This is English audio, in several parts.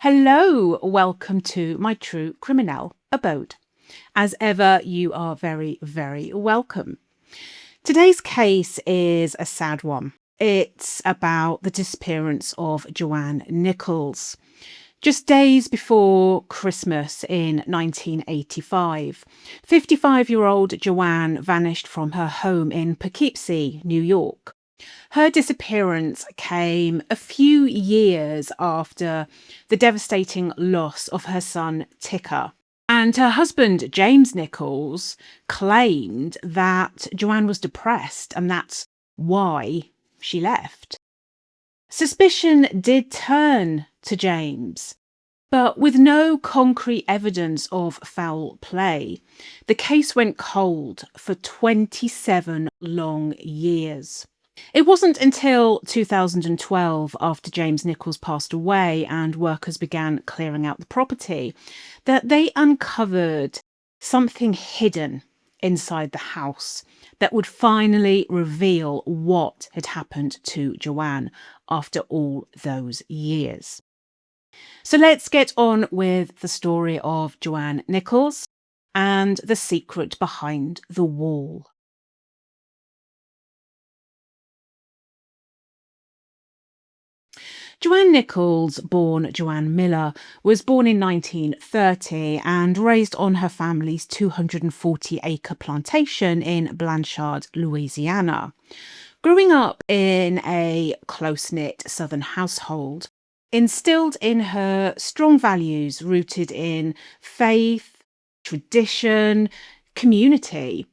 Hello, welcome to my true criminal abode. As ever, you are very, very welcome. Today's case is a sad one. It's about the disappearance of JoAnn Nichols. Just days before Christmas in 1985, 55-year-old JoAnn vanished from her home in Poughkeepsie, New York. Her disappearance came a few years after the devastating loss of her son, Ticker. And her husband, James Nichols, claimed that JoAnn was depressed and that's why she left. Suspicion did turn to James, but with no concrete evidence of foul play, the case went cold for 27 long years. It wasn't until 2012, after James Nichols passed away and workers began clearing out the property, that they uncovered something hidden inside the house that would finally reveal what had happened to JoAnn after all those years. So let's get on with the story of JoAnn Nichols and the secret behind the wall. JoAnn Nichols, born JoAnn Miller, was born in 1930 and raised on her family's 240-acre plantation in Blanchard, Louisiana. Growing up in a close-knit southern household instilled in her strong values rooted in faith, tradition, community.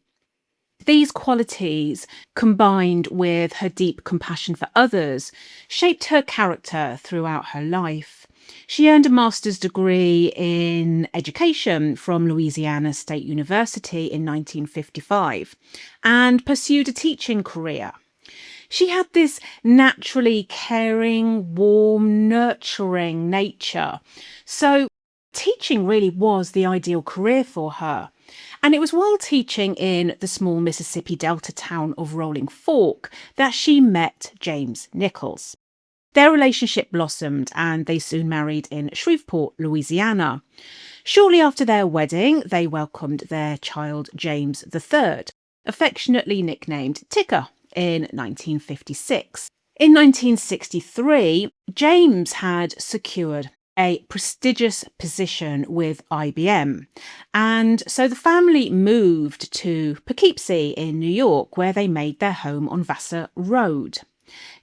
These qualities, combined with her deep compassion for others, shaped her character throughout her life. She earned a master's degree in education from Louisiana State University in 1955 and pursued a teaching career. She had this naturally caring, warm, nurturing nature. So teaching really was the ideal career for her. And it was while teaching in the small Mississippi Delta town of Rolling Fork that she met James Nichols. Their relationship blossomed and they soon married in Shreveport, Louisiana. Shortly after their wedding, they welcomed their child James III, affectionately nicknamed Ticker, in 1956. In 1963, James had secured a prestigious position with IBM. And so the family moved to Poughkeepsie in New York, where they made their home on Vassar Road.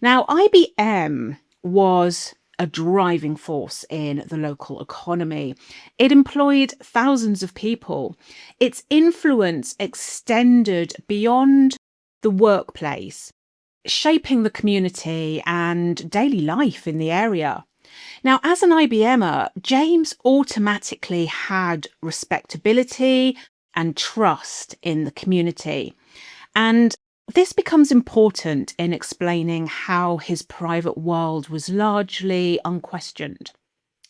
Now, IBM was a driving force in the local economy. It employed thousands of people. Its influence extended beyond the workplace, shaping the community and daily life in the area. Now, as an IBMer, James automatically had respectability and trust in the community. And this becomes important in explaining how his private world was largely unquestioned,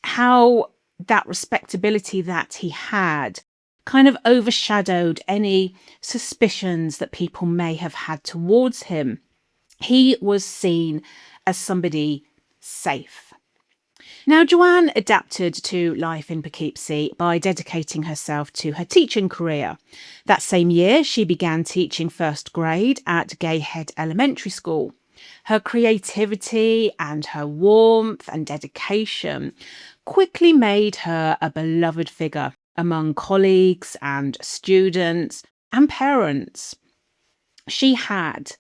how that respectability that he had kind of overshadowed any suspicions that people may have had towards him. He was seen as somebody safe. Now, JoAnn adapted to life in Poughkeepsie by dedicating herself to her teaching career. That same year, she began teaching first grade at Gayhead Elementary School. Her creativity and her warmth and dedication quickly made her a beloved figure among colleagues and students and parents. She had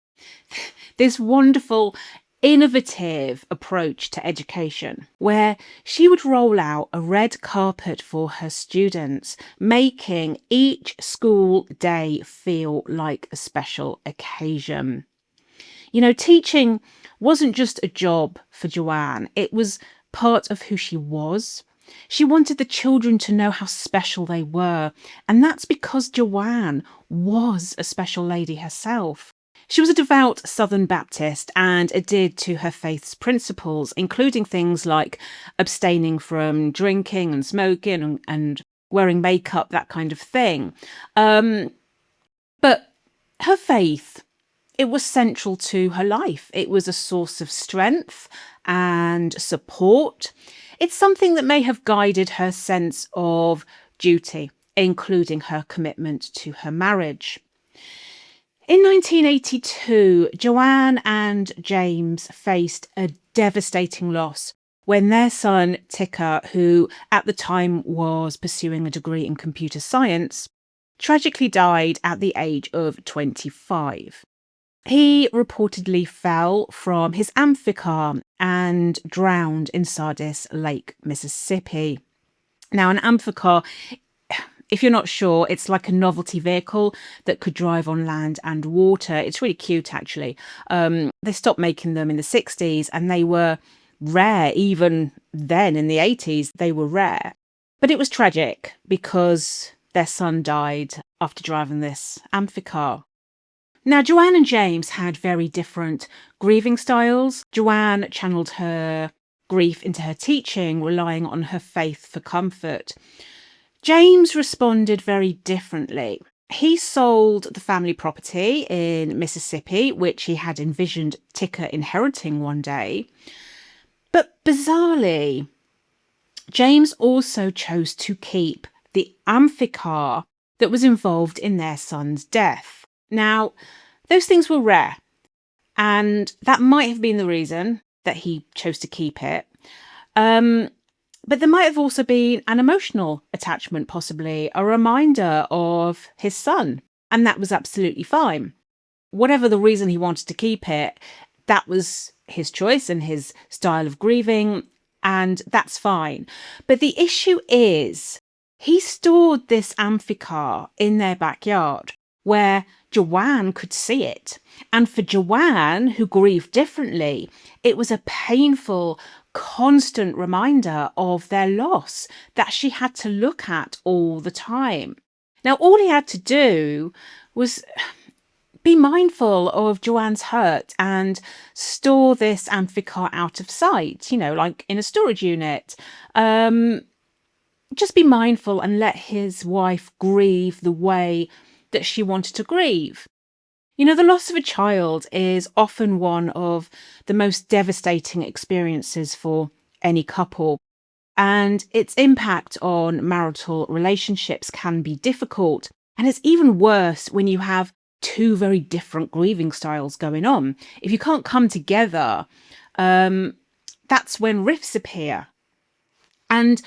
this wonderful, innovative approach to education where she would roll out a red carpet for her students, making each school day feel like a special occasion. You know, teaching wasn't just a job for JoAnn, it was part of who she was. She wanted the children to know how special they were, and that's because JoAnn was a special lady herself. She was a devout Southern Baptist and adhered to her faith's principles, including things like abstaining from drinking and smoking and wearing makeup, that kind of thing. But her faith it was central to her life. It was a source of strength and support. It's something that may have guided her sense of duty, including her commitment to her marriage. In 1982, JoAnn and James faced a devastating loss when their son, Ticker, who at the time was pursuing a degree in computer science, tragically died at the age of 25. He reportedly fell from his amphicar and drowned in Sardis Lake, Mississippi. Now, an amphicar, if you're not sure, it's like a novelty vehicle that could drive on land and water. It's really cute, actually. They stopped making them in the 60s and they were rare. Even then in the 80s, they were rare. But it was tragic because their son died after driving this amphicar. Now, JoAnn and James had very different grieving styles. JoAnn channeled her grief into her teaching, relying on her faith for comfort. James responded very differently. He sold the family property in Mississippi, which he had envisioned Ticker inheriting one day. But bizarrely, James also chose to keep the amphicar that was involved in their son's death. Now, those things were rare, and that might have been the reason that he chose to keep it. But there might have also been an emotional attachment, possibly a reminder of his son, and that was absolutely fine. Whatever the reason he wanted to keep it, that was his choice and his style of grieving, and that's fine. But the issue is, he stored this amphicar in their backyard where JoAnn could see it. And for JoAnn, who grieved differently, it was a painful, constant reminder of their loss that she had to look at all the time. Now, all he had to do was be mindful of JoAnn's hurt and store this amphicar out of sight, like in a storage unit. Just be mindful and let his wife grieve the way that she wanted to grieve. The loss of a child is often one of the most devastating experiences for any couple, and its impact on marital relationships can be difficult. And it's even worse when you have two very different grieving styles going on. If you can't come together, that's when rifts appear. And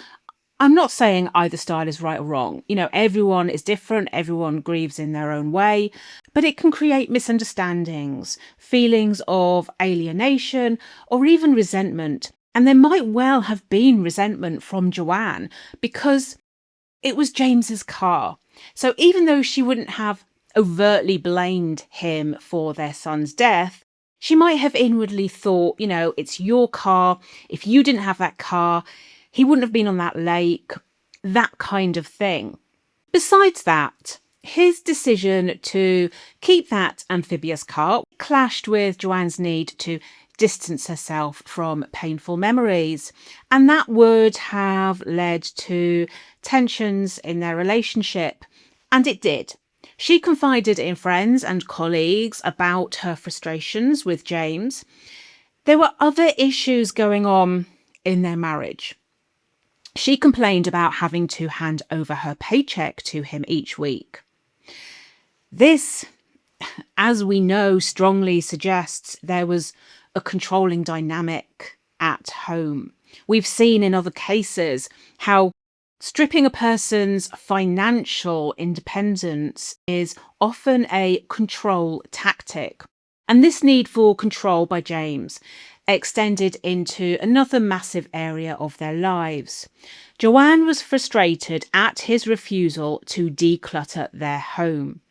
I'm not saying either style is right or wrong. Everyone is different. Everyone grieves in their own way, but it can create misunderstandings, feelings of alienation, or even resentment. And there might well have been resentment from JoAnn because it was James's car. So even though she wouldn't have overtly blamed him for their son's death, she might have inwardly thought, it's your car. If you didn't have that car, he wouldn't have been on that lake, that kind of thing. Besides that, his decision to keep that amphibious car clashed with JoAnn's need to distance herself from painful memories, and that would have led to tensions in their relationship, and it did. She confided in friends and colleagues about her frustrations with James. There were other issues going on in their marriage. She complained about having to hand over her paycheck to him each week. This, as we know, strongly suggests there was a controlling dynamic at home. We've seen in other cases how stripping a person's financial independence is often a control tactic. And this need for control by James extended into another massive area of their lives. JoAnn was frustrated at his refusal to declutter their home.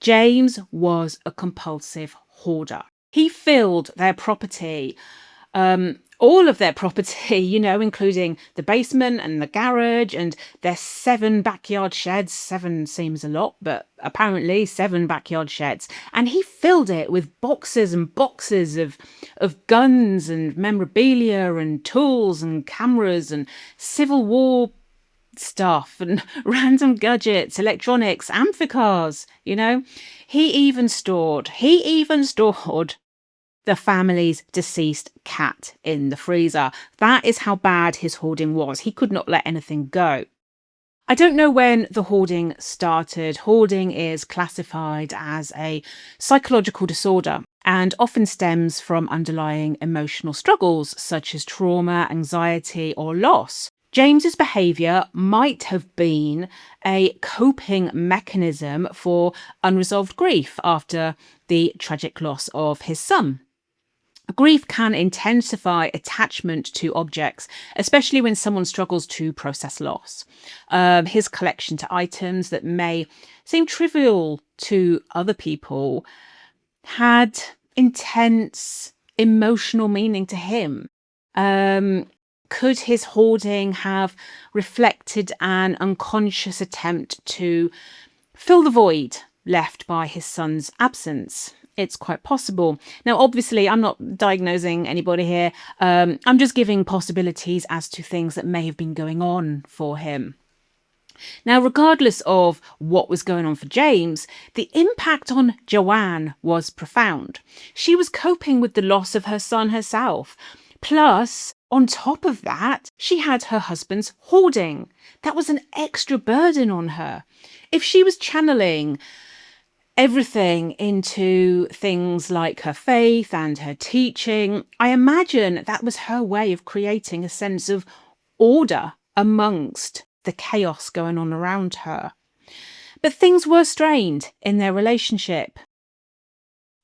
James was a compulsive hoarder. He filled their property, all of their property, including the basement and the garage and their 7 backyard sheds. 7 seems a lot, but apparently 7 backyard sheds. And he filled it with boxes and boxes of guns and memorabilia and tools and cameras and Civil War stuff and random gadgets, electronics, amphicars, He even stored the family's deceased cat in the freezer. That is how bad his hoarding was. He could not let anything go. I don't know when the hoarding started. Hoarding is classified as a psychological disorder and often stems from underlying emotional struggles such as trauma, anxiety, or loss. James's behaviour might have been a coping mechanism for unresolved grief after the tragic loss of his son. Grief can intensify attachment to objects, especially when someone struggles to process loss. His collection to items that may seem trivial to other people had intense emotional meaning to him. Could his hoarding have reflected an unconscious attempt to fill the void left by his son's absence? It's quite possible. Now, obviously, I'm not diagnosing anybody here. I'm just giving possibilities as to things that may have been going on for him. Now, regardless of what was going on for James, the impact on JoAnn was profound. She was coping with the loss of her son herself. Plus, on top of that, she had her husband's hoarding. That was an extra burden on her. If she was channeling everything into things like her faith and her teaching, I imagine that was her way of creating a sense of order amongst the chaos going on around her. But things were strained in their relationship.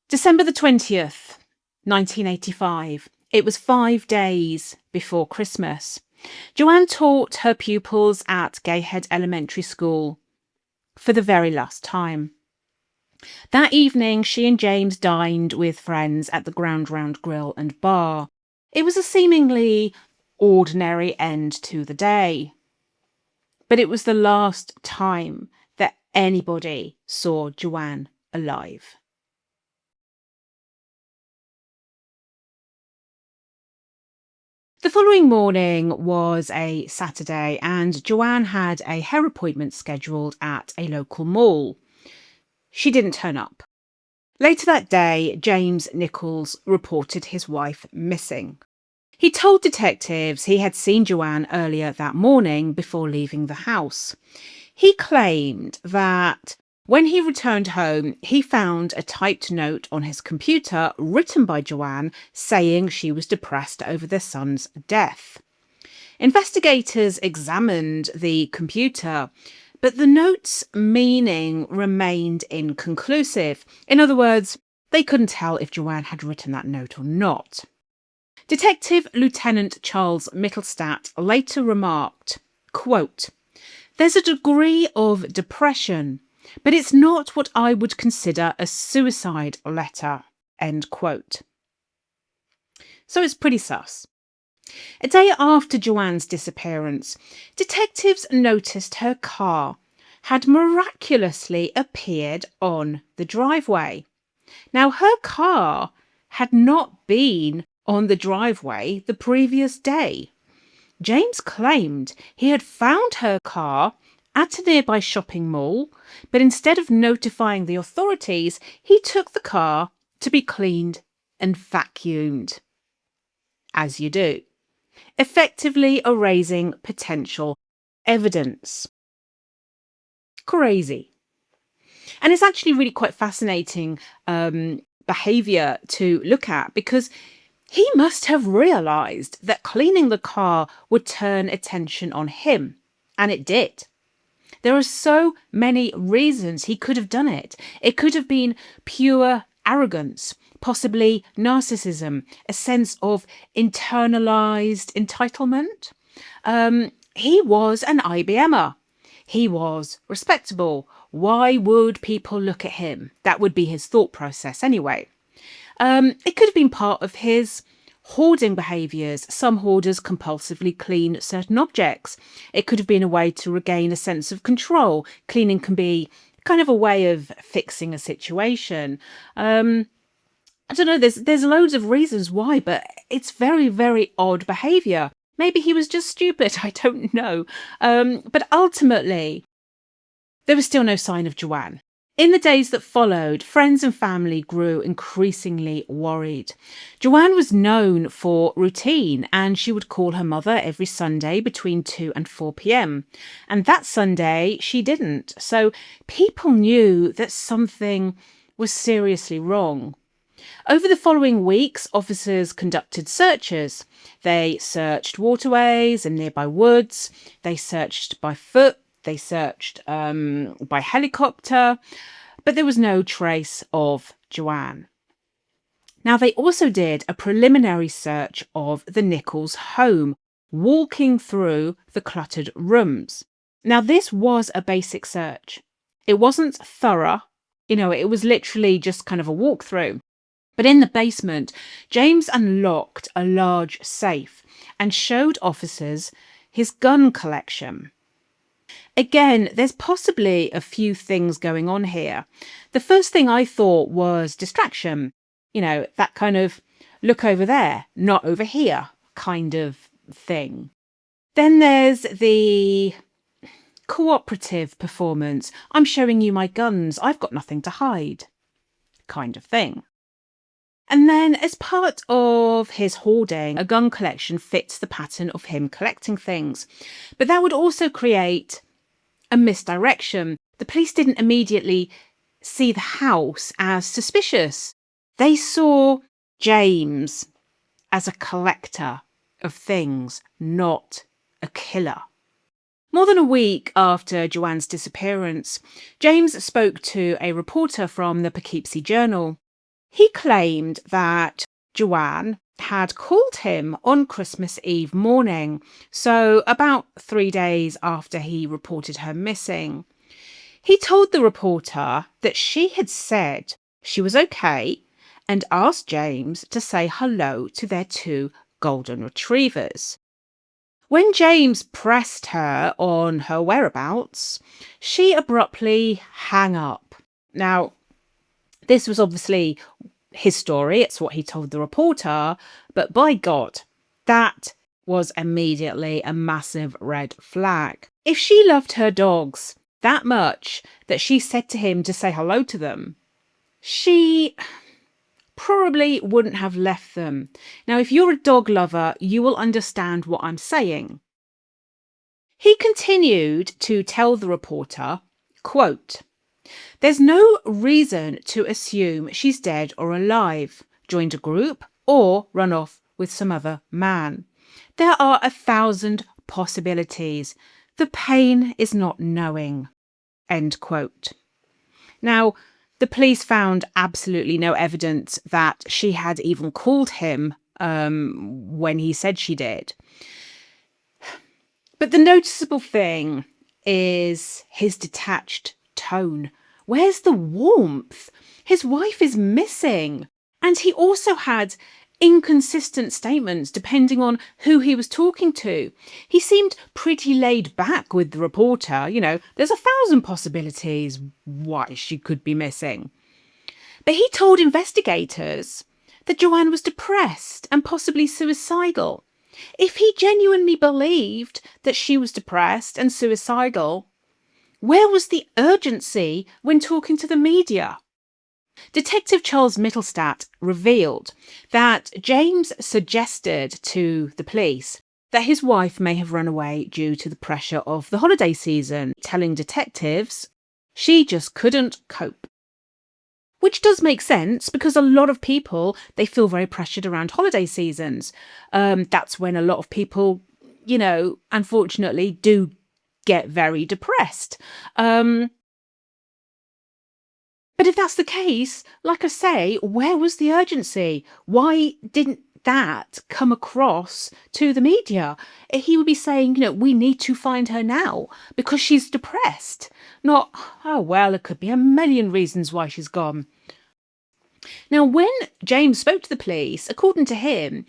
December the 20th, 1985. It was 5 days before Christmas. JoAnn taught her pupils at Gayhead Elementary School for the very last time. That evening, she and James dined with friends at the Ground Round Grill and Bar. It was a seemingly ordinary end to the day. But it was the last time that anybody saw JoAnn alive. The following morning was a Saturday, and JoAnn had a hair appointment scheduled at a local mall. She didn't turn up. Later that day, James Nichols reported his wife missing. He told detectives he had seen JoAnn earlier that morning before leaving the house. He claimed that when he returned home, he found a typed note on his computer written by JoAnn saying she was depressed over their son's death. Investigators examined the computer, but the note's meaning remained inconclusive. In other words, they couldn't tell if JoAnn had written that note or not. Detective Lieutenant Charles Mittelstadt later remarked, quote, "There's a degree of depression, but it's not what I would consider a suicide letter," end quote. So it's pretty sus. A day after JoAnn's disappearance, detectives noticed her car had miraculously appeared on the driveway. Now, her car had not been on the driveway the previous day. James claimed he had found her car at a nearby shopping mall, but instead of notifying the authorities, he took the car to be cleaned and vacuumed. As you do. Effectively erasing potential evidence. Crazy. And it's actually really quite fascinating behaviour to look at, because he must have realised that cleaning the car would turn attention on him. And it did. There are so many reasons he could have done it. It could have been pure arrogance, possibly narcissism, a sense of internalized entitlement. He was an IBMer. He was respectable. Why would people look at him? That would be his thought process anyway. It could have been part of his hoarding behaviours. Some hoarders compulsively clean certain objects. It could have been a way to regain a sense of control. Cleaning can be kind of a way of fixing a situation. I don't know, there's loads of reasons why, but it's very, very odd behaviour. Maybe he was just stupid, I don't know. But ultimately, there was still no sign of JoAnn. In the days that followed, friends and family grew increasingly worried. JoAnn was known for routine, and she would call her mother every Sunday between 2 and 4 p.m. And that Sunday, she didn't. So people knew that something was seriously wrong. Over the following weeks, officers conducted searches. They searched waterways and nearby woods. They searched by foot. They searched by helicopter. But there was no trace of JoAnn. Now, they also did a preliminary search of the Nichols home, walking through the cluttered rooms. Now, this was a basic search. It wasn't thorough. It was literally just kind of a walkthrough. But in the basement, James unlocked a large safe and showed officers his gun collection. Again, there's possibly a few things going on here. The first thing I thought was distraction. That kind of look over there, not over here kind of thing. Then there's the cooperative performance. I'm showing you my guns. I've got nothing to hide kind of thing. And then, as part of his hoarding, a gun collection fits the pattern of him collecting things. But that would also create a misdirection. The police didn't immediately see the house as suspicious. They saw James as a collector of things, not a killer. More than a week after JoAnn's disappearance, James spoke to a reporter from the Poughkeepsie Journal. He claimed that JoAnn had called him on Christmas Eve morning, so about 3 days after he reported her missing. He told the reporter that she had said she was okay and asked James to say hello to their 2 golden retrievers. When James pressed her on her whereabouts, she abruptly hung up. Now, this was obviously his story. It's what he told the reporter. But by God, that was immediately a massive red flag. If she loved her dogs that much that she said to him to say hello to them, she probably wouldn't have left them. Now, if you're a dog lover, you will understand what I'm saying. He continued to tell the reporter, quote, "There's no reason to assume she's dead or alive, joined a group, or run off with some other man. There are 1,000 possibilities. The pain is not knowing." End quote. Now, the police found absolutely no evidence that she had even called him when he said she did. But the noticeable thing is his detached tone. Where's the warmth? His wife is missing. And he also had inconsistent statements depending on who he was talking to. He seemed pretty laid back with the reporter. There's 1,000 possibilities why she could be missing. But he told investigators that JoAnn was depressed and possibly suicidal. If he genuinely believed that she was depressed and suicidal, where was the urgency when talking to the media? Detective Charles Mittelstadt revealed that James suggested to the police that his wife may have run away due to the pressure of the holiday season, telling detectives she just couldn't cope. Which does make sense because a lot of people, they feel very pressured around holiday seasons. That's when a lot of people, unfortunately do get very depressed. But if that's the case, like I say, where was the urgency? Why didn't that come across to the media? He would be saying, we need to find her now because she's depressed. Not, oh, well, it could be a million reasons why she's gone. Now, when James spoke to the police, according to him,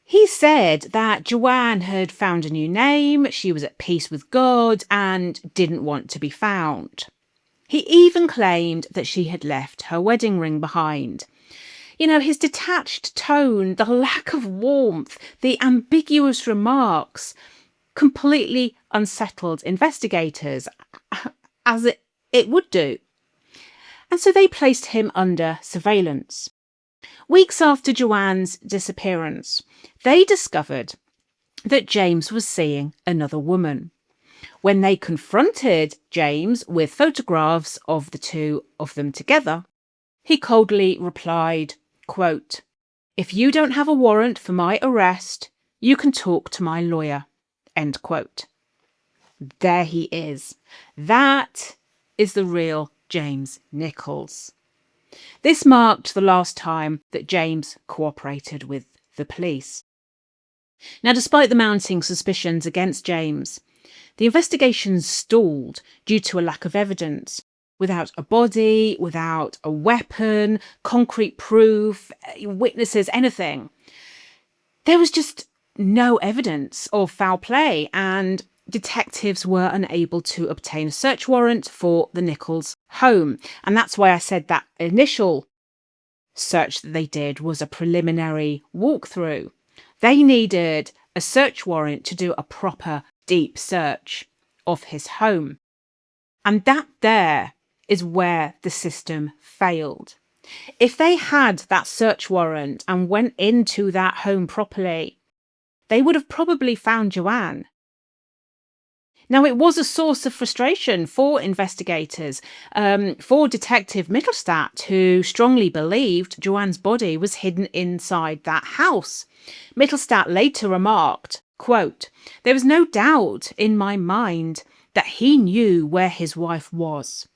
he said that JoAnn had found a new name, she was at peace with God, and didn't want to be found. He even claimed that she had left her wedding ring behind. His detached tone, the lack of warmth, the ambiguous remarks completely unsettled investigators, as it would do. And so they placed him under surveillance. Weeks after JoAnn's disappearance, they discovered that James was seeing another woman. When they confronted James with photographs of the two of them together, he coldly replied, quote, "If you don't have a warrant for my arrest, you can talk to my lawyer," end quote. There he is. That is the real James Nichols. This marked the last time that James cooperated with the police. Now, despite the mounting suspicions against James, the investigation stalled due to a lack of evidence. Without a body, without a weapon, concrete proof, witnesses, anything. There was just no evidence of foul play, and detectives were unable to obtain a search warrant for the Nichols home. And that's why I said that initial search that they did was a preliminary walkthrough. They needed a search warrant to do a proper deep search of his home. And that there is where the system failed. If they had that search warrant and went into that home properly, they would have probably found JoAnn. Now, it was a source of frustration for investigators, for Detective Mittelstadt, who strongly believed JoAnn's body was hidden inside that house. Mittelstadt later remarked, quote, "There was no doubt in my mind that he knew where his wife was.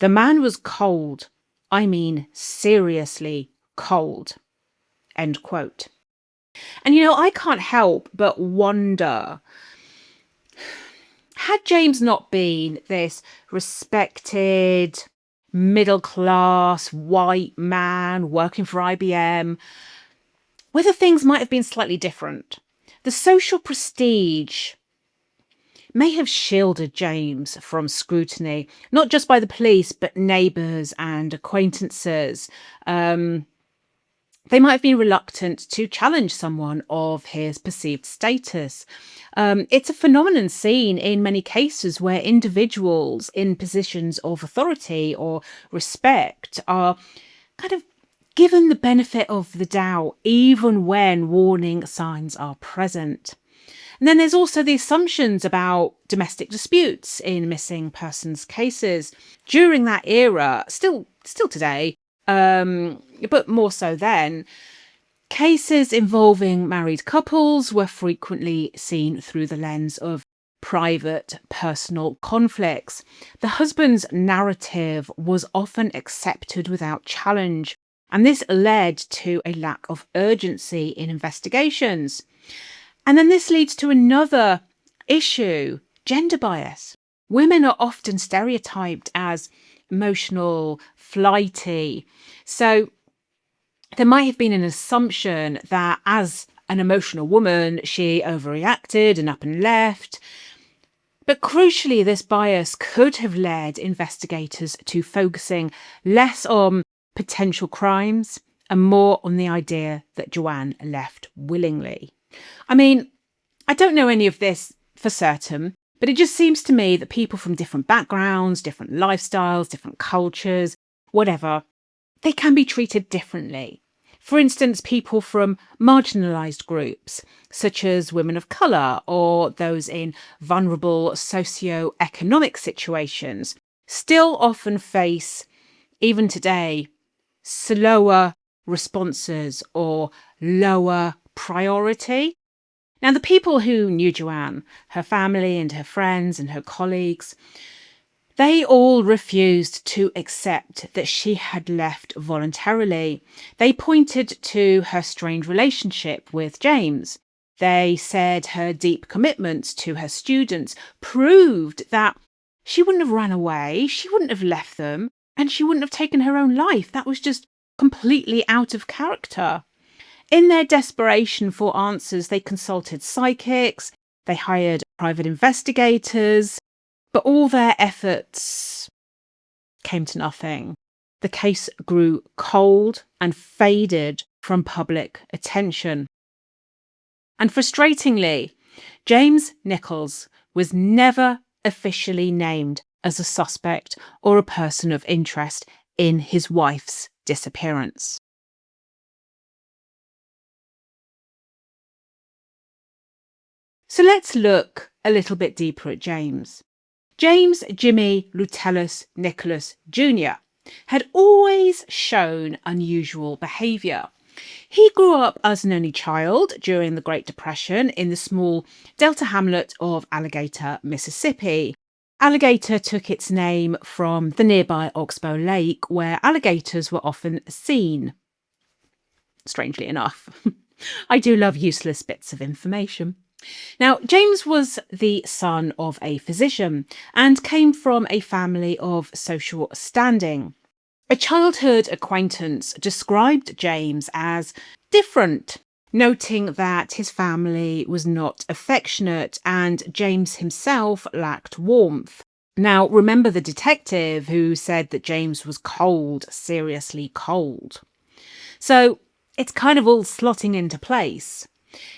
The man was cold. I mean, seriously cold," end quote. And I can't help but wonder, had James not been this respected, middle-class, white man working for IBM, whether things might have been slightly different. The social prestige may have shielded James from scrutiny, not just by the police, but neighbours and acquaintances. They might have been reluctant to challenge someone of his perceived status. It's a phenomenon seen in many cases where individuals in positions of authority or respect are kind of given the benefit of the doubt, even when warning signs are present. And then there's also the assumptions about domestic disputes in missing persons cases. During that era, still today, but more so then, cases involving married couples were frequently seen through the lens of private, personal conflicts. The husband's narrative was often accepted without challenge, and this led to a lack of urgency in investigations. And then this leads to another issue, gender bias. Women are often stereotyped as emotional, flighty. So there might have been an assumption that as an emotional woman, she overreacted and up and left. But crucially, this bias could have led investigators to focusing less on potential crimes and more on the idea that JoAnn left willingly. I mean, I don't know any of this for certain, but it just seems to me that people from different backgrounds, different lifestyles, different cultures, whatever, they can be treated differently. For instance, people from marginalised groups, such as women of colour or those in vulnerable socio-economic situations, still often face, even today, slower responses or lower priority. Now, the people who knew JoAnn, her family and her friends and her colleagues, they all refused to accept that she had left voluntarily. They pointed to her strained relationship with James. They said her deep commitment to her students proved that she wouldn't have ran away, she wouldn't have left them, and she wouldn't have taken her own life. That was just completely out of character. In their desperation for answers, they consulted psychics, they hired private investigators, but all their efforts came to nothing. the case grew cold and faded from public attention. And frustratingly, James Nichols was never officially named as a suspect or a person of interest in his wife's disappearance. So let's look a little bit deeper at James. James Jimmy Lutellus Nicholas Jr. had always shown unusual behaviour. He grew up as an only child during the Great Depression in the small Delta hamlet of Alligator, Mississippi. Alligator took its name from the nearby Oxbow Lake, where alligators were often seen. Strangely enough. I do love useless bits of information. Now, James was the son of a physician and came from a family of social standing. A childhood acquaintance described James as different, noting that his family was not affectionate and James himself lacked warmth. Now, remember the detective who said that James was cold, seriously cold. So it's kind of all slotting into place.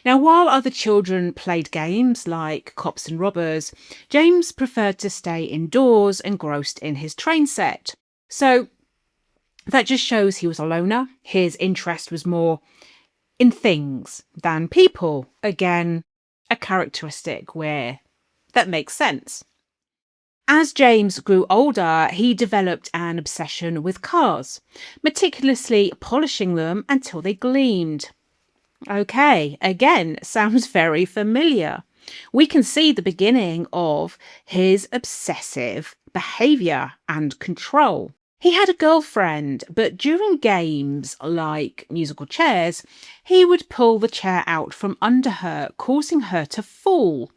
Now, while other children played games like cops and robbers, James preferred to stay indoors, engrossed in his train set. So that just shows he was a loner. His interest was more in things than people. Again, a characteristic where that makes sense. As James grew older, he developed an obsession with cars, meticulously polishing them until they gleamed. Okay, again, sounds very familiar. We can see the beginning of his obsessive behaviour and control. He had a girlfriend, but during games like musical chairs, he would pull the chair out from under her, causing her to fall.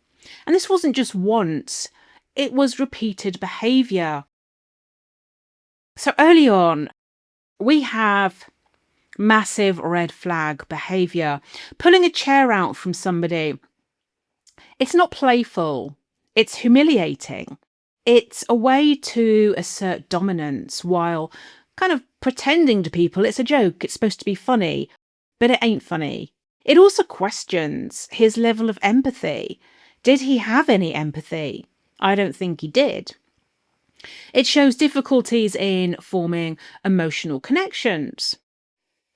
And this wasn't just once, it was repeated behaviour. So early on, we have massive red flag behaviour. Pulling a chair out from somebody, it's not playful, it's humiliating. It's a way to assert dominance while kind of pretending to people it's a joke, it's supposed to be funny, but it ain't funny. It also questions his level of empathy. Did he have any empathy? I don't think he did. It shows difficulties in forming emotional connections.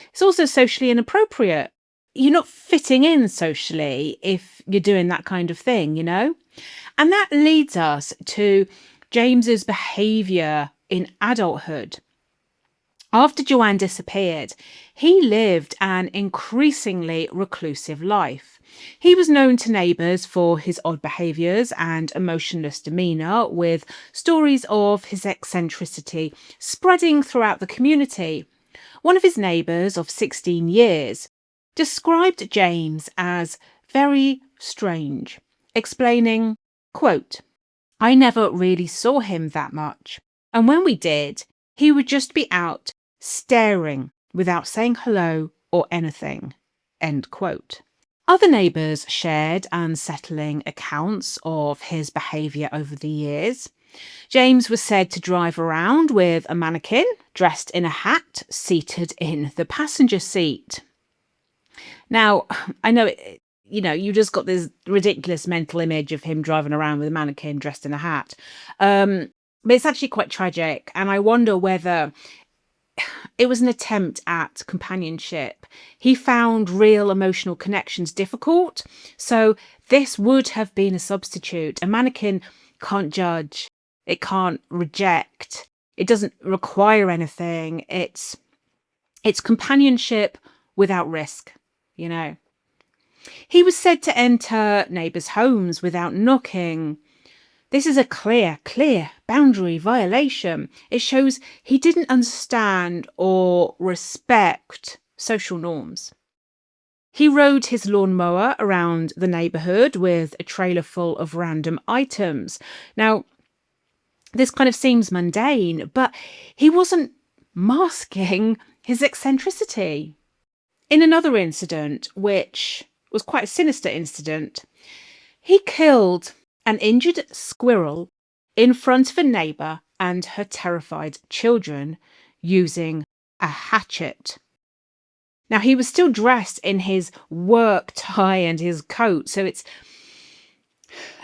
It's also socially inappropriate. You're not fitting in socially if you're doing that kind of thing, you know? And that leads us to James's behaviour in adulthood. After JoAnn disappeared, he lived an increasingly reclusive life. He was known to neighbours for his odd behaviours and emotionless demeanour, with stories of his eccentricity spreading throughout the community. One of his neighbours of 16 years described James as very strange, explaining, quote, "I never really saw him that much, and when we did, he would just be out staring without saying hello or anything." End quote. Other neighbours shared unsettling accounts of his behaviour over the years. James was said to drive around with a mannequin dressed in a hat seated in the passenger seat. Now, I know, you just got this ridiculous mental image of him driving around with a mannequin dressed in a hat. But it's actually quite tragic. And I wonder whether it was an attempt at companionship. He found real emotional connections difficult. So this would have been a substitute. A mannequin can't judge. It can't reject. It doesn't require anything. It's companionship without risk, you know. He was said to enter neighbours' homes without knocking. This is a clear boundary violation. It shows he didn't understand or respect social norms. He rode his lawnmower around the neighbourhood with a trailer full of random items. Now, this kind of seems mundane, but he wasn't masking his eccentricity. In another incident, which was quite a sinister incident, he killed an injured squirrel in front of a neighbour and her terrified children using a hatchet. Now, he was still dressed in his work tie and his coat, so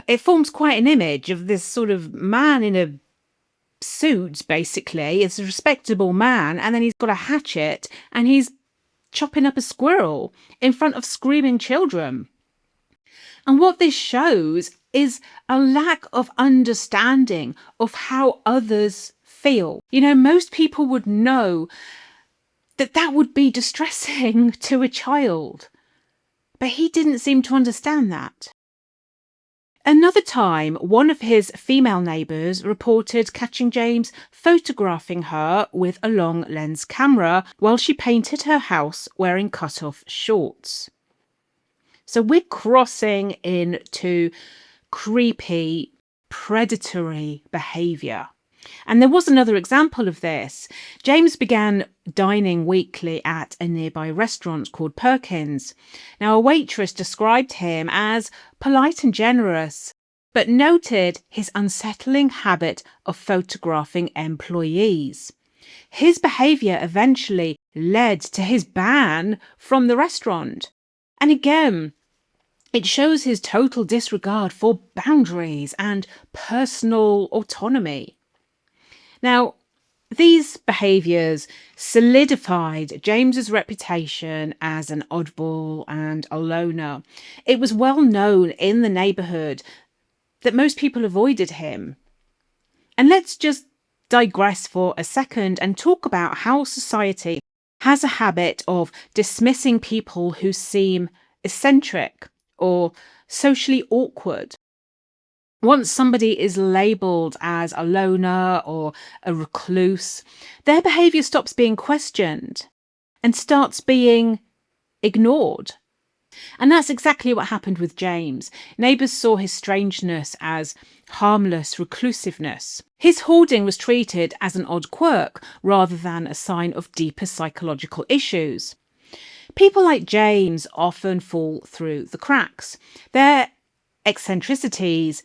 it forms quite an image of this sort of man in a suit, basically. It's a respectable man, and then he's got a hatchet and he's chopping up a squirrel in front of screaming children. And what this shows is a lack of understanding of how others feel. Most people would know that would be distressing to a child, but he didn't seem to understand that. Another time, one of his female neighbours reported catching James photographing her with a long lens camera while she painted her house wearing cut-off shorts. So we're crossing into creepy, predatory behaviour. And there was another example of this. James began dining weekly at a nearby restaurant called Perkins. Now, a waitress described him as polite and generous, but noted his unsettling habit of photographing employees. His behaviour eventually led to his ban from the restaurant. And again, it shows his total disregard for boundaries and personal autonomy. Now, these behaviours solidified James's reputation as an oddball and a loner. It was well known in the neighbourhood that most people avoided him. And let's just digress for a second and talk about how society has a habit of dismissing people who seem eccentric or socially awkward. Once somebody is labelled as a loner or a recluse, their behaviour stops being questioned and starts being ignored. And that's exactly what happened with James. Neighbours saw his strangeness as harmless reclusiveness. His hoarding was treated as an odd quirk rather than a sign of deeper psychological issues. People like James often fall through the cracks. Their eccentricities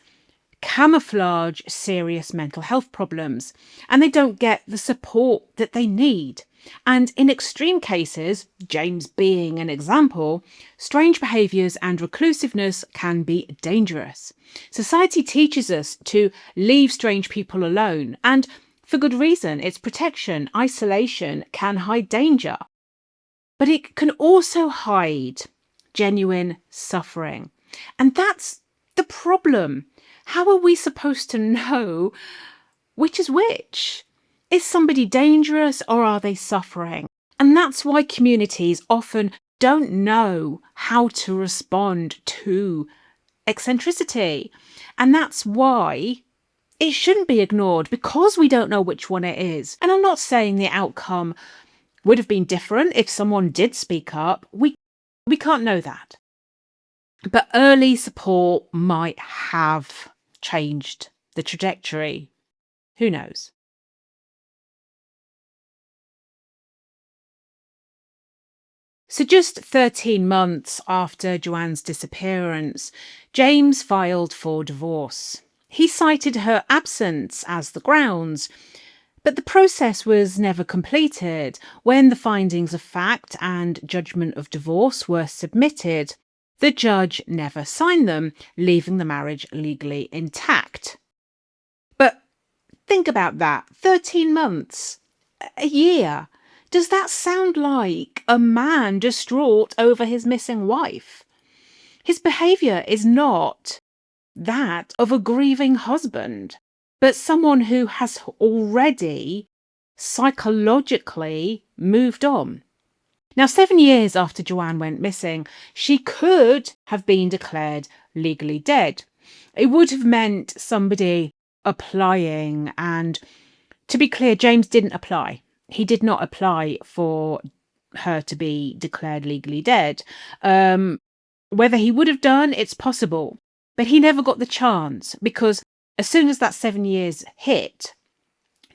camouflage serious mental health problems, and they don't get the support that they need. And in extreme cases, James being an example, strange behaviours and reclusiveness can be dangerous. Society teaches us to leave strange people alone, and for good reason. It's protection. Isolation can hide danger, but it can also hide genuine suffering. And that's the problem. How are we supposed to know which is which? Is somebody dangerous or are they suffering? And that's why communities often don't know how to respond to eccentricity. And that's why it shouldn't be ignored, because we don't know which one it is. And I'm not saying the outcome would have been different if someone did speak up. We can't know that. But early support might have changed the trajectory. Who knows? So just 13 months after JoAnn's disappearance, James filed for divorce. He cited her absence as the grounds, but the process was never completed. When the findings of fact and judgment of divorce were submitted, the judge never signed them, leaving the marriage legally intact. But think about that. 13 months, a year. Does that sound like a man distraught over his missing wife? His behaviour is not that of a grieving husband, but someone who has already psychologically moved on. Now, 7 years after JoAnn went missing, she could have been declared legally dead. It would have meant somebody applying, and to be clear, James didn't apply. He did not apply for her to be declared legally dead. Whether he would have done, it's possible, but he never got the chance, because as soon as that 7 years hit,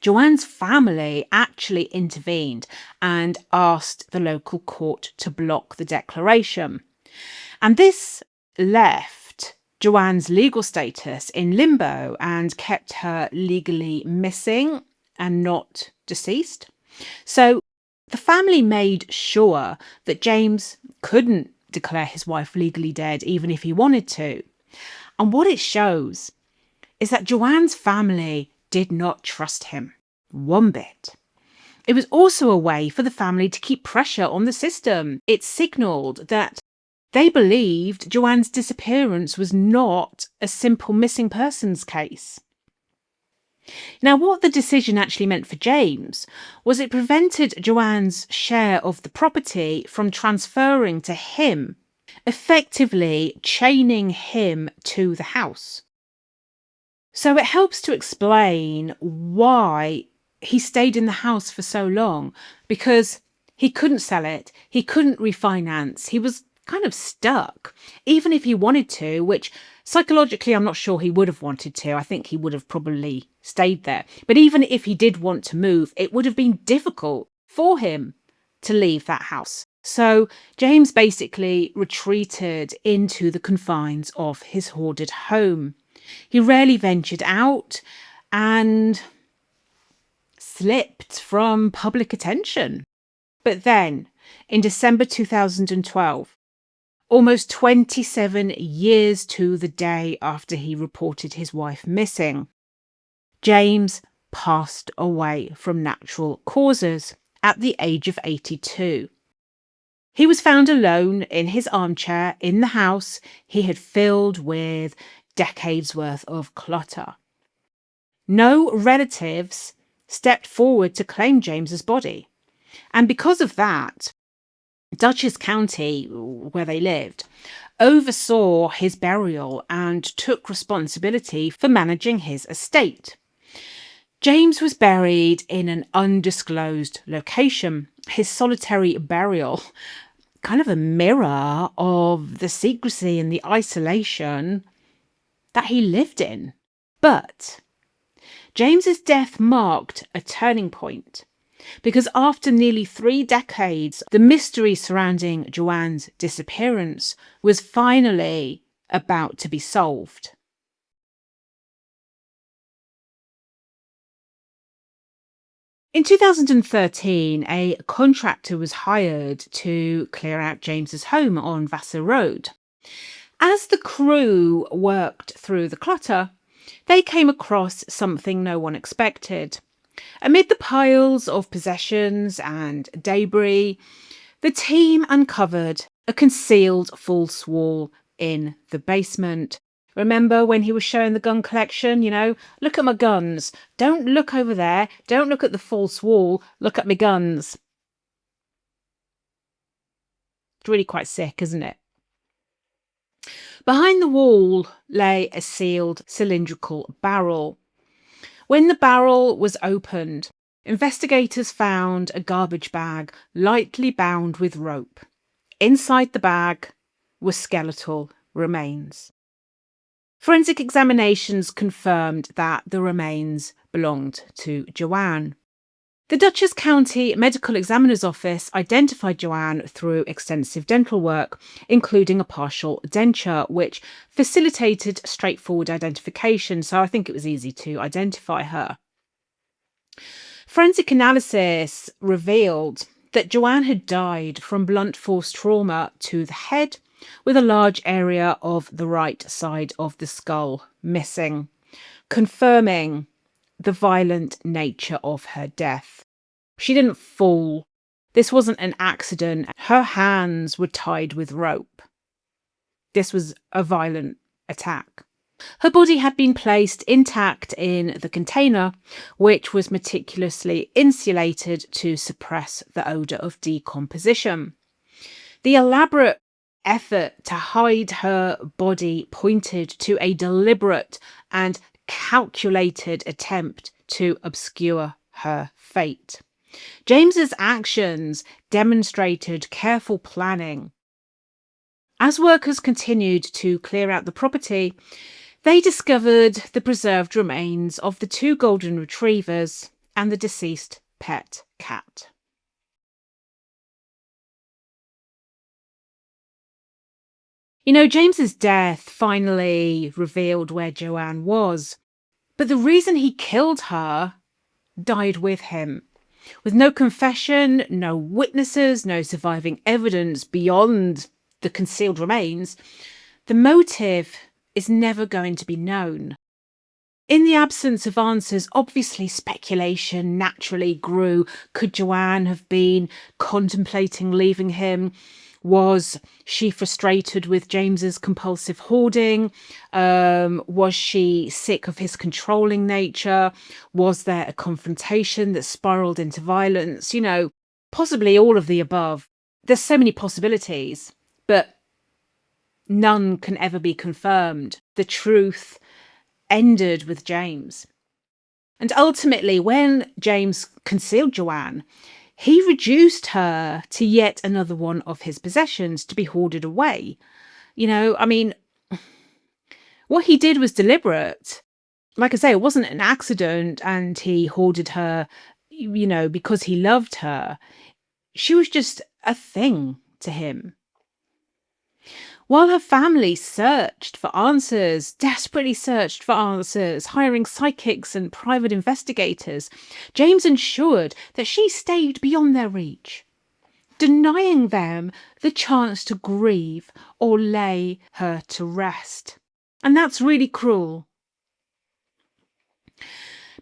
JoAnn's family actually intervened and asked the local court to block the declaration. And this left JoAnn's legal status in limbo and kept her legally missing and not deceased. So the family made sure that James couldn't declare his wife legally dead even if he wanted to. And what it shows is that JoAnn's family did not trust him one bit. It was also a way for the family to keep pressure on the system. It signalled that they believed JoAnn's disappearance was not a simple missing persons case. Now, what the decision actually meant for James was it prevented JoAnn's share of the property from transferring to him, effectively chaining him to the house. So it helps to explain why he stayed in the house for so long, because he couldn't sell it, he couldn't refinance, he was kind of stuck, even if he wanted to, which psychologically I'm not sure he would have wanted to. I think he would have probably stayed there. But even if he did want to move, it would have been difficult for him to leave that house. So James basically retreated into the confines of his hoarded home. He rarely ventured out and slipped from public attention. But then, in December 2012, almost 27 years to the day after he reported his wife missing, James passed away from natural causes at the age of 82. He was found alone in his armchair in the house he had filled with decades worth of clutter. No relatives stepped forward to claim James's body. And because of that, Dutchess County, where they lived, oversaw his burial and took responsibility for managing his estate. James was buried in an undisclosed location, his solitary burial, kind of a mirror of the secrecy and the isolation that he lived in. But James's death marked a turning point, because after nearly 3 decades, the mystery surrounding JoAnn's disappearance was finally about to be solved. In 2013, a contractor was hired to clear out James's home on Vassar Road. As the crew worked through the clutter, they came across something no one expected. Amid the piles of possessions and debris, the team uncovered a concealed false wall in the basement. Remember when he was showing the gun collection? Look at my guns. Don't look over there. Don't look at the false wall. Look at my guns. It's really quite sick, isn't it? Behind the wall lay a sealed cylindrical barrel. When the barrel was opened, investigators found a garbage bag lightly bound with rope. Inside the bag were skeletal remains. Forensic examinations confirmed that the remains belonged to JoAnn. The Dutchess County Medical Examiner's Office identified JoAnn through extensive dental work, including a partial denture, which facilitated straightforward identification, so I think it was easy to identify her. Forensic analysis revealed that JoAnn had died from blunt force trauma to the head, with a large area of the right side of the skull missing, confirming the violent nature of her death. She didn't fall. This wasn't an accident. Her hands were tied with rope. This was a violent attack. Her body had been placed intact in the container, which was meticulously insulated to suppress the odour of decomposition. The elaborate effort to hide her body pointed to a deliberate and calculated attempt to obscure her fate. James's actions demonstrated careful planning. As workers continued to clear out the property, they discovered the preserved remains of the 2 golden retrievers and the deceased pet cat. James's death finally revealed where JoAnn was, but the reason he killed her died with him. With no confession, no witnesses, no surviving evidence beyond the concealed remains, the motive is never going to be known. In the absence of answers, obviously speculation naturally grew. Could JoAnn have been contemplating leaving him? Was she frustrated with James's compulsive hoarding? Was she sick of his controlling nature? Was there a confrontation that spiraled into violence? Possibly all of the above. There's so many possibilities, but none can ever be confirmed. The truth ended with James. And ultimately, when James concealed JoAnn, he reduced her to yet another one of his possessions to be hoarded away. What he did was deliberate. Like I say, it wasn't an accident and he hoarded her, because he loved her. She was just a thing to him. While her family searched for answers, desperately searched for answers, hiring psychics and private investigators, James ensured that she stayed beyond their reach, denying them the chance to grieve or lay her to rest. And that's really cruel.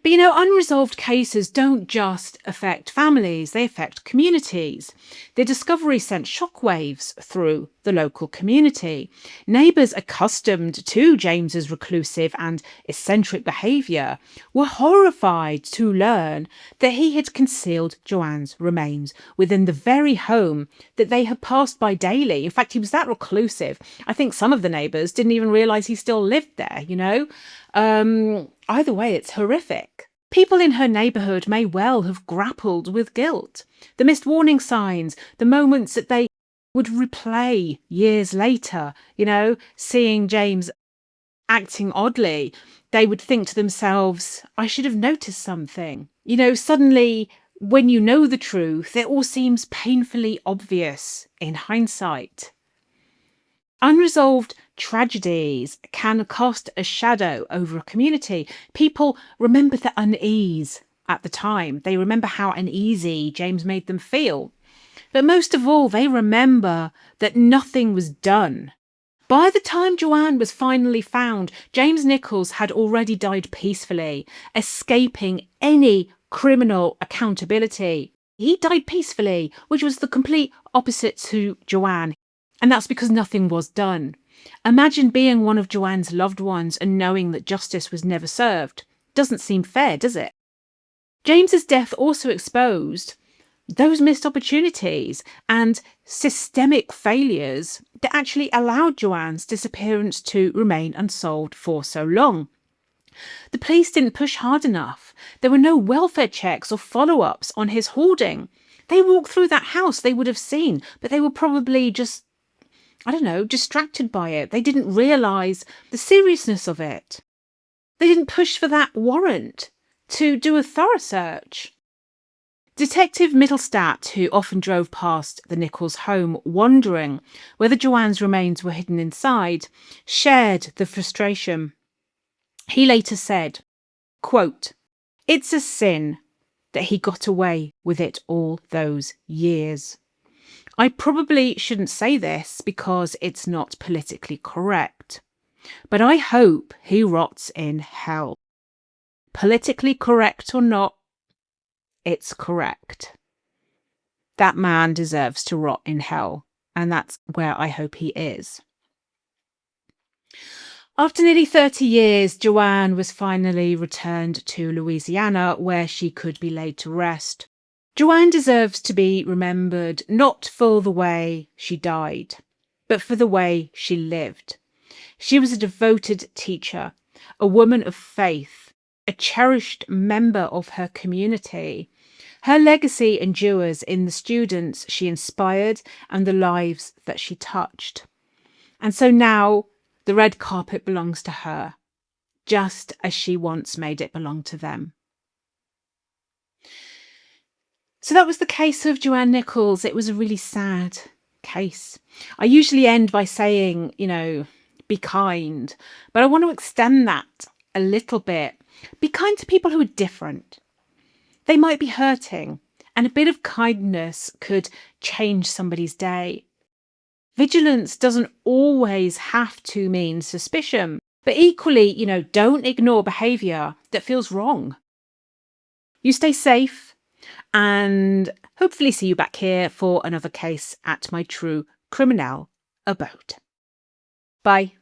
But unresolved cases don't just affect families, they affect communities. The discovery sent shockwaves through the local community. Neighbours accustomed to James's reclusive and eccentric behaviour were horrified to learn that he had concealed JoAnn's remains within the very home that they had passed by daily. In fact, he was that reclusive. I think some of the neighbours didn't even realise he still lived there, Either way, it's horrific. People in her neighbourhood may well have grappled with guilt. The missed warning signs, the moments that they would replay years later, seeing James acting oddly, they would think to themselves, I should have noticed something. Suddenly, when you know the truth, it all seems painfully obvious in hindsight. Unresolved tragedies can cast a shadow over a community. People remember the unease at the time. They remember how uneasy James made them feel. But most of all, they remember that nothing was done. By the time JoAnn was finally found, James Nichols had already died peacefully, escaping any criminal accountability. He died peacefully, which was the complete opposite to JoAnn. And that's because nothing was done. Imagine being one of JoAnn's loved ones and knowing that justice was never served. Doesn't seem fair, does it? James's death also exposed those missed opportunities and systemic failures that actually allowed JoAnn's disappearance to remain unsolved for so long. The police didn't push hard enough. There were no welfare checks or follow-ups on his hoarding. They walked through that house, they would have seen, but they were probably just distracted by it. They didn't realise the seriousness of it. They didn't push for that warrant to do a thorough search. Detective Mittelstadt, who often drove past the Nichols home wondering whether JoAnn's remains were hidden inside, shared the frustration. He later said, quote, "It's a sin that he got away with it all those years. I probably shouldn't say this because it's not politically correct, but I hope he rots in hell. Politically correct or not, it's correct. That man deserves to rot in hell, and that's where I hope he is." After nearly 30 years, JoAnn was finally returned to Louisiana, where she could be laid to rest. JoAnn deserves to be remembered not for the way she died, but for the way she lived. She was a devoted teacher, a woman of faith, a cherished member of her community. Her legacy endures in the students she inspired and the lives that she touched. And so now the red carpet belongs to her, just as she once made it belong to them. So that was the case of JoAnn Nichols. It was a really sad case. I usually end by saying, be kind, but I want to extend that a little bit. Be kind to people who are different. They might be hurting. And a bit of kindness could change somebody's day. Vigilance doesn't always have to mean suspicion, but equally, don't ignore behavior that feels wrong. You stay safe and hopefully see you back here for another case at my True Criminal abode. Bye.